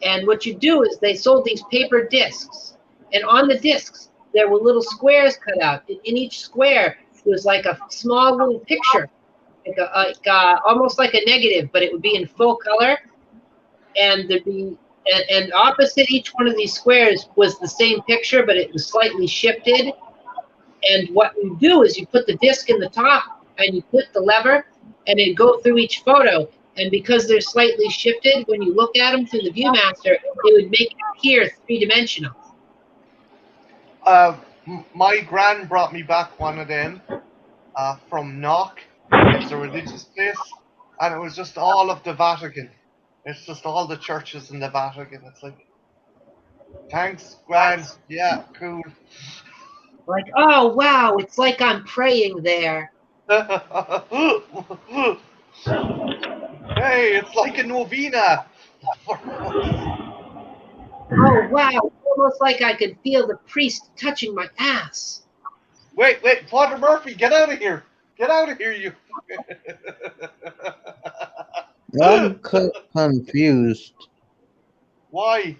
And what you do is they sold these paper discs, and on the discs there were little squares cut out. In each square was like a small little picture, almost like a negative, but it would be in full color, and there'd be and opposite each one of these squares was the same picture, but it was slightly shifted. And what you do is you put the disc in the top, and you click the lever, and it'd go through each photo. And because they're slightly shifted, when you look at them through the ViewMaster, it would make it appear three-dimensional. My gran brought me back one of them from Knock. It's a religious place, and it was just all of the Vatican. It's just all the churches in the Vatican. It's like, thanks, gran. Yeah, cool. Like, oh wow, it's like I'm praying there. Hey, it's like a novena. Oh wow, it's almost like I could feel the priest touching my ass. Wait, Father Murphy, get out of here! Get out of here, you! I'm confused. Why?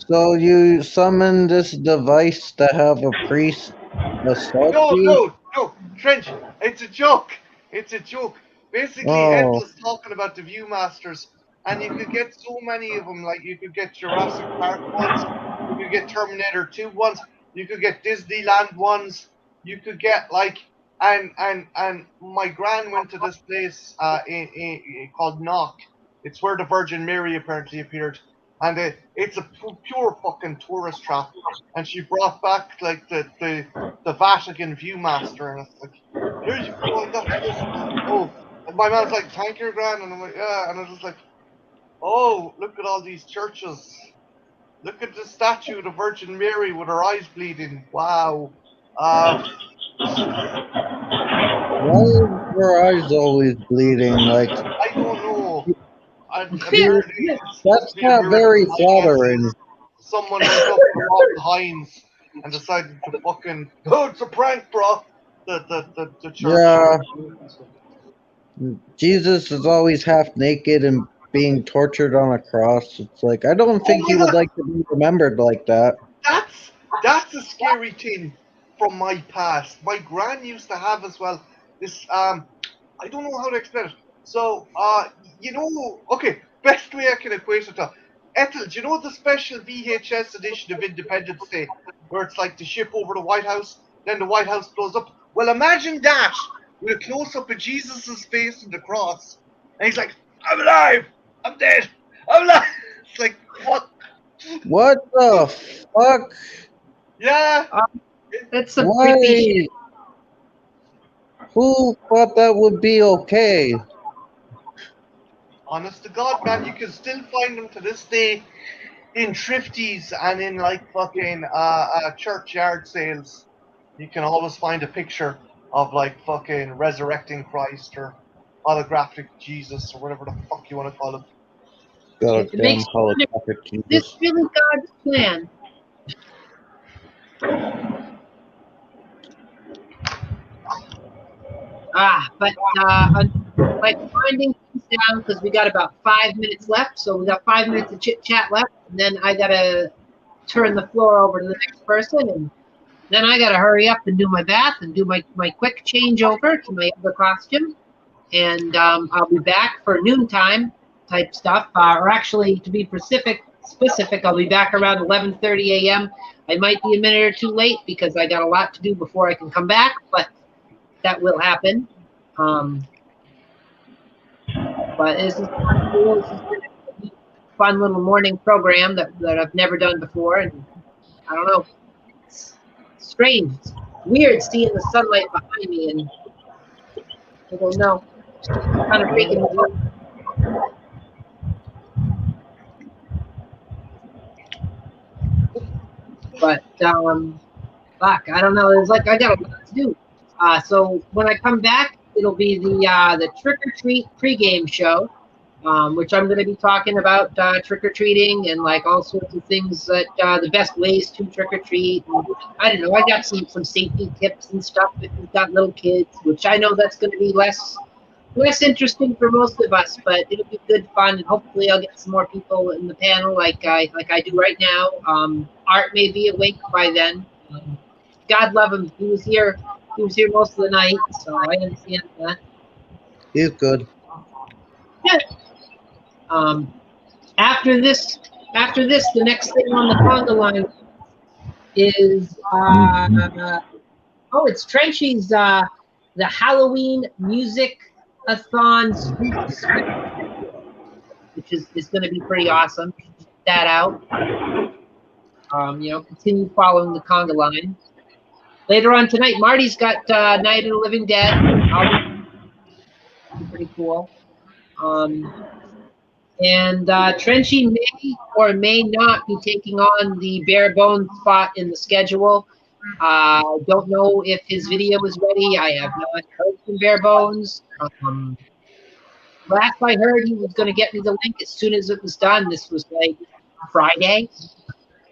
So you summon this device to have a priest assault you? No, Trench, it's a joke. It's a joke. Basically, Ed Oh, was talking about the Viewmasters, and you could get so many of them. Like, you could get Jurassic Park ones, you could get Terminator 2 ones, you could get Disneyland ones, you could get, like, and my gran went to this place called Knock. It's where the Virgin Mary apparently appeared. And it's a pure fucking tourist trap. And she brought back, like, the Vatican Viewmaster, and it's like, here you go, I got this. Oh, and my man's like, thank you, gran, and I'm like, yeah, and I was just like, oh, look at all these churches. Look at the statue of the Virgin Mary with her eyes bleeding. Wow. why is your eyes always bleeding? Like, I don't know. And you, apparently, it's supposed that's to be a not miracle. very I guess flattering. someone went up to Rob Hines and decided to fucking, oh, it's a prank, bro. The church. Yeah, Jesus is always half naked and being tortured on a cross. It's like, I don't think Oh he my would God. like to be remembered like that. That's a scary thing from my past. My gran used to have as well this I don't know how to explain it. So okay, best way I can equate it to Ethel, do you know the special VHS edition of Independence Day where it's like the ship over the White House, then the White House blows up? Well, imagine that with a close up of Jesus' face and the cross. And he's like, I'm alive, I'm dead, I'm alive. It's like, what? What the fuck? Yeah. That's some creepy shit. Why? Who thought that would be okay? Honest to God, man, you can still find them to this day in thrifties and in like fucking churchyard sales. You can always find a picture of like fucking resurrecting Christ or holographic Jesus or whatever the fuck you want to call it. It Goddamn makes you wonder, holographic is this Jesus. really God's plan? But like winding things down because we got about 5 minutes left, so we got 5 minutes of chit chat left, and then I gotta turn the floor over to the next person. And Then I got to hurry up and do my bath and do my quick changeover to my other costume. And I'll be back for noontime type stuff. Or actually, to be specific, I'll be back around 11:30 a.m. I might be a minute or two late because I got a lot to do before I can come back, but that will happen. But this is cool. This is a fun little morning program that I've never done before, and I don't know. It's strange. It's weird seeing the sunlight behind me, and I don't know. It's kind of making me look. But fuck, I don't know. It's like I got a lot to do. So when I come back, it'll be the trick or treat pregame show, which I'm going to be talking about trick or treating and like all sorts of things that the best ways to trick or treat. I don't know. I got some safety tips and stuff if you've got little kids, which I know that's going to be less interesting for most of us, but it'll be good fun, and hopefully I'll get some more people in the panel like I do right now. Art may be awake by then. God love him. He was here most of the night, so I understand that. He's good. Yeah. After this, the next thing on the conga line is it's Trenchy's the Halloween music-a-thon which is going to be pretty awesome. Check that out. Continue following the conga line. Later on tonight, Marty's got Night of the Living Dead. Pretty cool. And Trenchy may or may not be taking on the bare bones spot in the schedule. Don't know if his video is ready. I have not heard from bare bones. Last I heard, he was going to get me the link as soon as it was done. This was like Friday.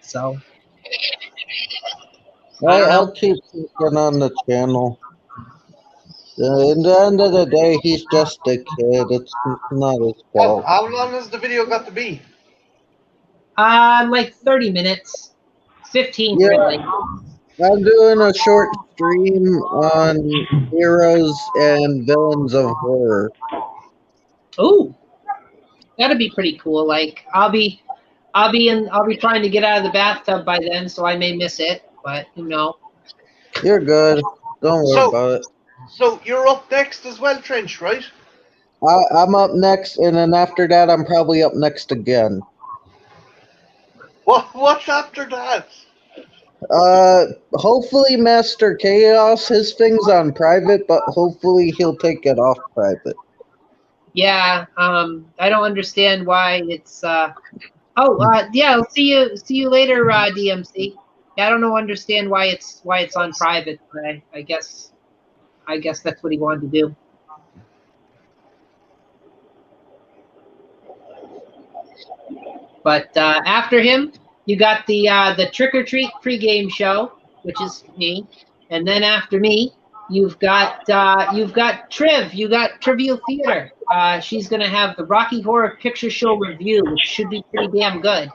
So I'll keep working on the channel. In the end of the day, he's just a kid. It's not his fault. How long has the video got to be? Like 30 minutes. 15 really. I'm doing a short stream on heroes and villains of horror. Ooh, that'd be pretty cool. Like I'll be trying to get out of the bathtub by then, so I may miss it. But You're good. Don't worry about it. So you're up next as well, Trench, right? I'm up next, and then after that, I'm probably up next again. What's after that? Hopefully Master Chaos. His thing's on private, but hopefully he'll take it off private. Yeah, I don't understand why it's yeah, I'll see you later, DMC. Yeah, I don't understand why it's on private, but I guess that's what he wanted to do. But after him, you got the Trick or Treat pregame show, which is me, and then after me, you've got Triv. You got Trivial Theater. She's gonna have the Rocky Horror Picture Show review, which should be pretty damn good.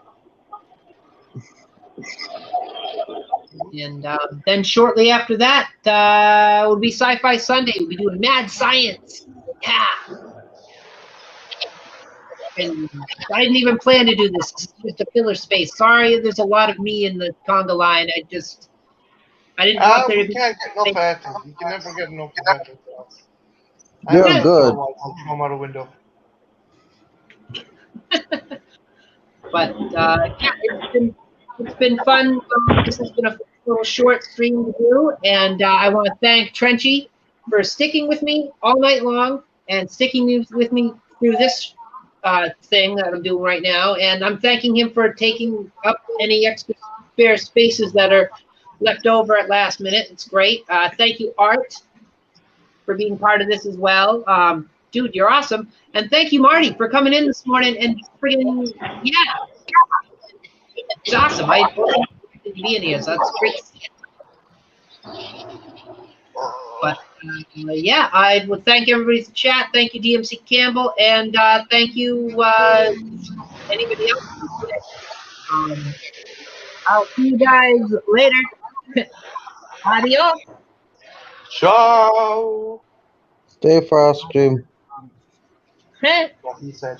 And then shortly after that, will be Sci-Fi Sunday. We'll be doing Mad Science. Yeah. And I didn't even plan to do this. It's just a filler space. Sorry, there's a lot of me in the conga line. I didn't want there to be. Can't get enough acting. You can never get enough acting. You're good. I'll throw them out a window. But yeah, it's been fun. This has been a little short stream to do, and I want to thank Trenchy for sticking with me all night long and sticking with me through this thing that I'm doing right now. And I'm thanking him for taking up any extra spare spaces that are left over at last minute. It's great. Thank you, Art, for being part of this as well. Dude, you're awesome. And thank you, Marty, for coming in this morning and friggin', yeah. It's awesome. I didn't be in here, so that's great. But yeah, I would thank everybody in the chat. Thank you, DMC Campbell, and thank you, anybody else. I'll see you guys later. Adios. Ciao. Stay frosty. Heh. What he said.